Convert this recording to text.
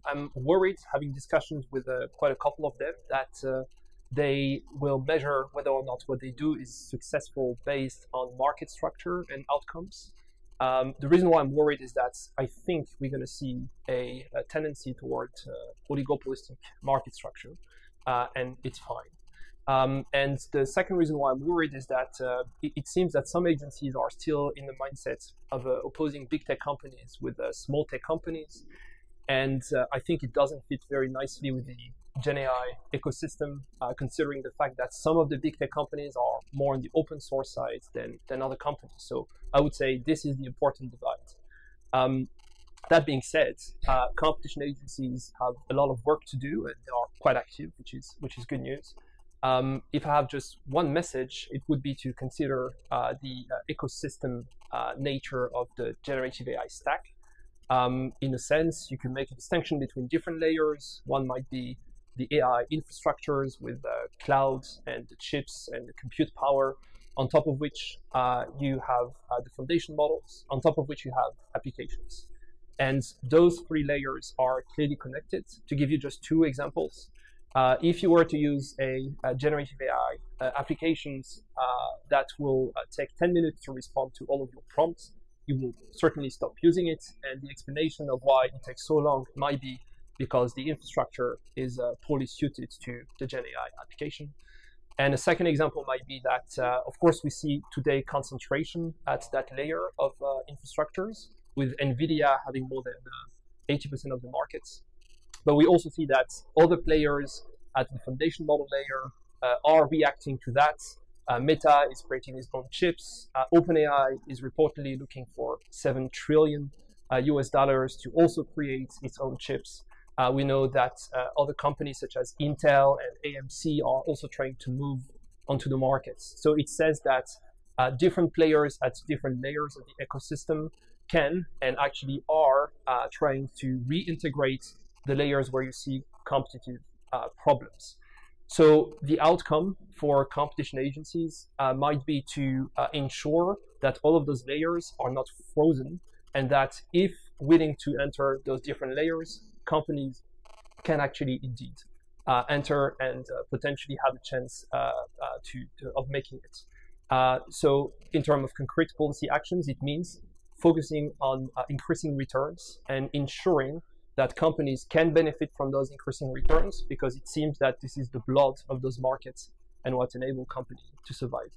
I'm worried, having discussions with quite a couple of them, that they will measure whether or not what they do is successful based on market structure and outcomes. The reason why I'm worried is that I think we're going to see a tendency toward oligopolistic market structure, and it's fine. And the second reason why I'm worried is that it seems that some agencies are still in the mindset of opposing big tech companies with small tech companies. And I think it doesn't fit very nicely with the Gen AI ecosystem, considering the fact that some of the big tech companies are more on the open source side than other companies. So I would say this is the important divide. That being said, competition agencies have a lot of work to do, and they are quite active, which is good news. If I have just one message, it would be to consider the ecosystem nature of the generative AI stack. In a sense, you can make a distinction between different layers. One might be the AI infrastructures with cloud and the chips and the compute power, on top of which you have the foundation models, on top of which you have applications. And those three layers are clearly connected. To give you just two examples, if you were to use a generative AI applications that will take 10 minutes to respond to all of your prompts, you will certainly stop using it. And the explanation of why it takes so long might be because the infrastructure is poorly suited to the Gen AI application. And a second example might be that, of course, we see today concentration at that layer of infrastructures, with NVIDIA having more than 80% of the markets. But we also see that other players at the foundation model layer are reacting to that. Meta is creating its own chips. OpenAI is reportedly looking for $7 trillion US dollars to also create its own chips. We know that other companies such as Intel and AMC are also trying to move onto the markets. So it says that different players at different layers of the ecosystem can and actually are trying to reintegrate the layers where you see competitive problems. So the outcome for competition agencies might be to ensure that all of those layers are not frozen, and that if willing to enter those different layers, companies can actually indeed enter and potentially have a chance of making it. So in terms of concrete policy actions, it means focusing on increasing returns and ensuring that companies can benefit from those increasing returns, because it seems that this is the blood of those markets and what enables companies to survive.